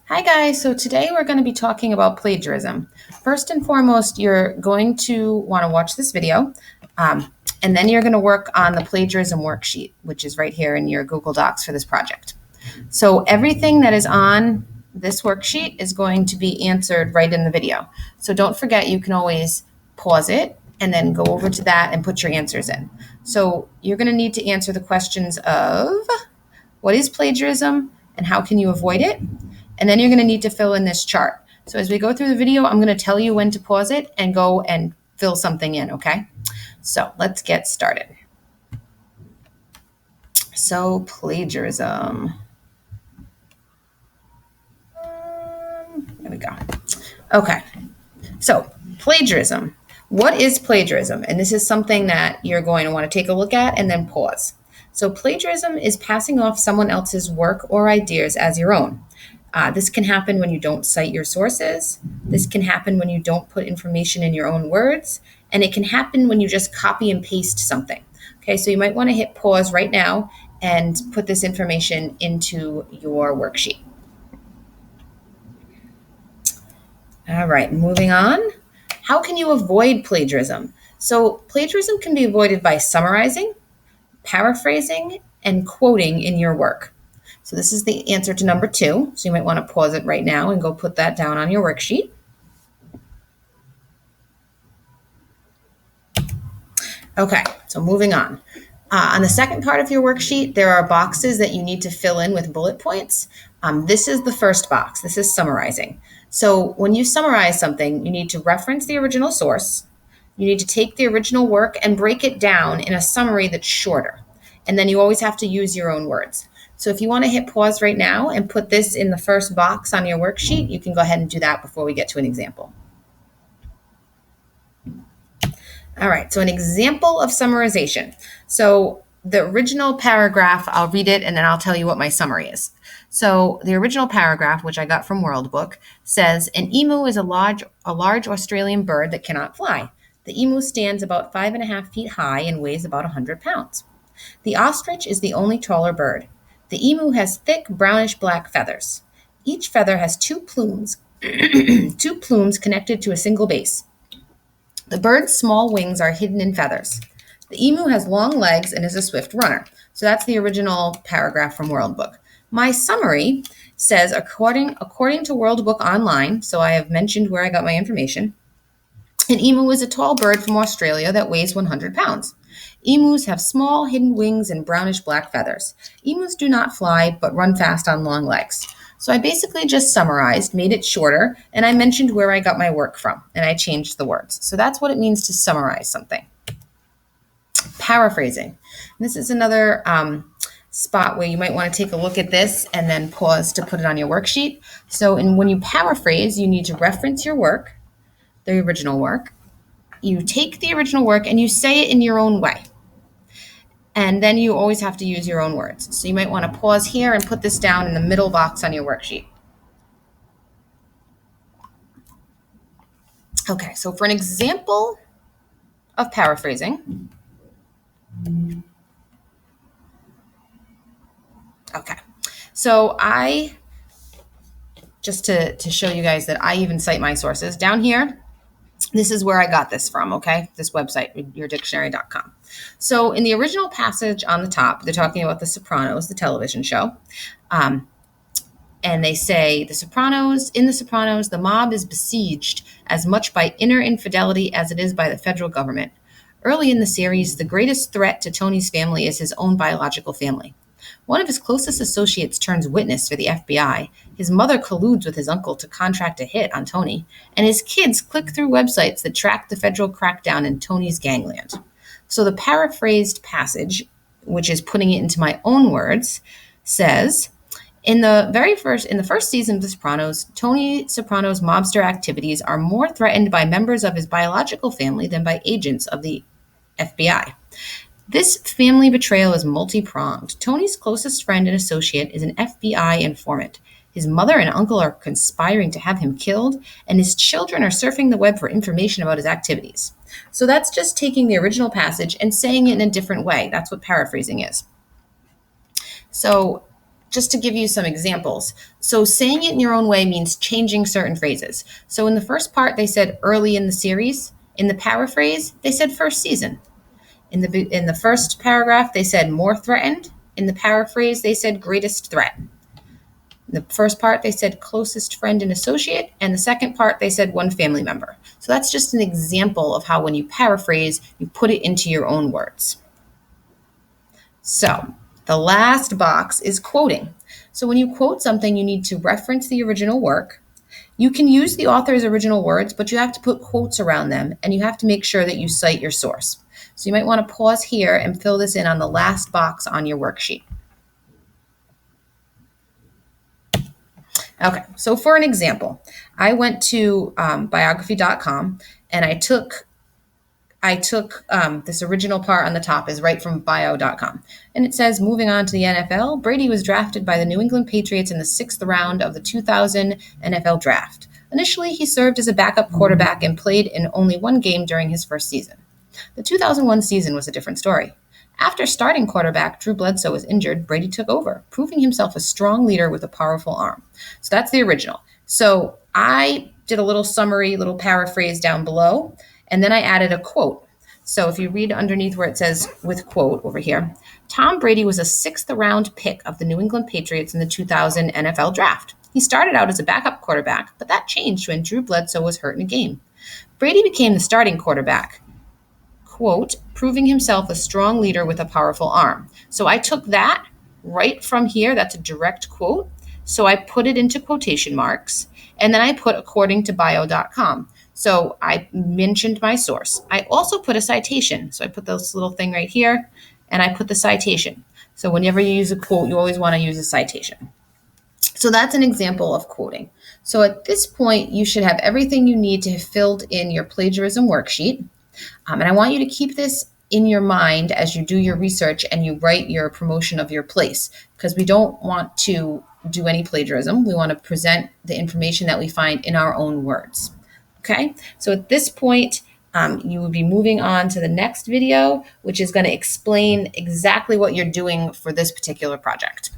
Hi guys, so today we're going to be talking about plagiarism. First and foremost, you're going to want to watch this video, and then you're going to work on the plagiarism worksheet, which is right here in your Google Docs for this project. So everything that is on this worksheet is going to be answered right in the video. So don't forget, you can always pause it and then go over to that and put your answers in. So you're going to need to answer the questions of what is plagiarism and how can you avoid it? And then you're going to need to fill in this chart. So as we go through the video, I'm going to tell you when to pause it and go and fill something in, okay? So let's get started. So plagiarism. There we go. Okay. So plagiarism. What is plagiarism? And this is something that you're going to want to take a look at and then pause. So plagiarism is passing off someone else's work or ideas as your own. This can happen when you don't cite your sources. This can happen when you don't put information in your own words. And it can happen when you just copy and paste something. Okay, so you might want to hit pause right now and put this information into your worksheet. All right, moving on. How can you avoid plagiarism? So plagiarism can be avoided by summarizing, paraphrasing, and quoting in your work. So this is the answer to number 2. So you might want to pause it right now and go put that down on your worksheet. Okay, so moving on. On the second part of your worksheet, there are boxes that you need to fill in with bullet points. This is the first box. This is summarizing. So when you summarize something, you need to reference the original source. You need to take the original work and break it down in a summary that's shorter. And then you always have to use your own words. So if you want to hit pause right now and put this in the first box on your worksheet, you can go ahead and do that before we get to an example. All right, so an example of summarization. So the original paragraph, I'll read it and then I'll tell you what my summary is. So the original paragraph, which I got from World Book, says an emu is a large Australian bird that cannot fly. The emu stands about 5.5 feet high and weighs about 100 pounds. The ostrich is the only taller bird. The emu has thick brownish-black feathers. Each feather has 2 plumes, 2 plumes connected to a single base. The bird's small wings are hidden in feathers. The emu has long legs and is a swift runner. So that's the original paragraph from World Book. My summary says, according to World Book Online, so I have mentioned where I got my information, an emu is a tall bird from Australia that weighs 100 pounds. Emus have small hidden wings and brownish-black feathers. Emus do not fly, but run fast on long legs. So I basically just summarized, made it shorter, and I mentioned where I got my work from, and I changed the words. So that's what it means to summarize something. Paraphrasing. This is another spot where you might want to take a look at this and then pause to put it on your worksheet. So when you paraphrase, you need to reference your work, the original work. You take the original work and you say it in your own way. And then you always have to use your own words. So you might want to pause here and put this down in the middle box on your worksheet. Okay, so for an example of paraphrasing. Okay, so just to show you guys that I even cite my sources, down here, this is where I got this from, okay? This website, yourdictionary.com. So in the original passage on the top, they're talking about The Sopranos, the television show. And they say, in The Sopranos, the mob is besieged as much by inner infidelity as it is by the federal government. Early in the series, the greatest threat to Tony's family is his own biological family. One of his closest associates turns witness for the FBI. His mother colludes with his uncle to contract a hit on Tony, and his kids click through websites that track the federal crackdown in Tony's gangland. So the paraphrased passage, which is putting it into my own words, says, in the first season of The Sopranos, Tony Soprano's mobster activities are more threatened by members of his biological family than by agents of the FBI. This family betrayal is multi-pronged. Tony's closest friend and associate is an FBI informant. His mother and uncle are conspiring to have him killed, and his children are surfing the web for information about his activities. So that's just taking the original passage and saying it in a different way. That's what paraphrasing is. So just to give you some examples. So saying it in your own way means changing certain phrases. So in the first part, they said early in the series. In the paraphrase, they said first season. In the first paragraph, they said more threatened. In the paraphrase, they said greatest threat. In the first part, they said closest friend and associate. And the second part, they said one family member. So that's just an example of how when you paraphrase, you put it into your own words. So the last box is quoting. So when you quote something, you need to reference the original work. You can use the author's original words, but you have to put quotes around them, and you have to make sure that you cite your source. So you might want to pause here and fill this in on the last box on your worksheet. Okay, so for an example, I went to biography.com and I took this original part on the top is right from bio.com. And it says, moving on to the NFL, Brady was drafted by the New England Patriots in the 6th round of the 2000 NFL draft. Initially, he served as a backup quarterback and played in only one game during his first season. The 2001 season was a different story. After starting quarterback Drew Bledsoe was injured, Brady took over, proving himself a strong leader with a powerful arm. So that's the original. So I did a little summary, little paraphrase down below, and then I added a quote. So if you read underneath where it says with quote over here, Tom Brady was a 6th round pick of the New England Patriots in the 2000 NFL draft. He started out as a backup quarterback, but that changed when Drew Bledsoe was hurt in a game. Brady became the starting quarterback, quote, proving himself a strong leader with a powerful arm. So I took that right from here. That's a direct quote. So I put it into quotation marks, and then I put according to bio.com. So I mentioned my source. I also put a citation. So I put this little thing right here, and I put the citation. So whenever you use a quote, you always want to use a citation. So that's an example of quoting. So at this point, you should have everything you need to have filled in your plagiarism worksheet. And I want you to keep this in your mind as you do your research and you write your promotion of your place, because we don't want to do any plagiarism. We want to present the information that we find in our own words. Okay, so at this point, you will be moving on to the next video, which is going to explain exactly what you're doing for this particular project.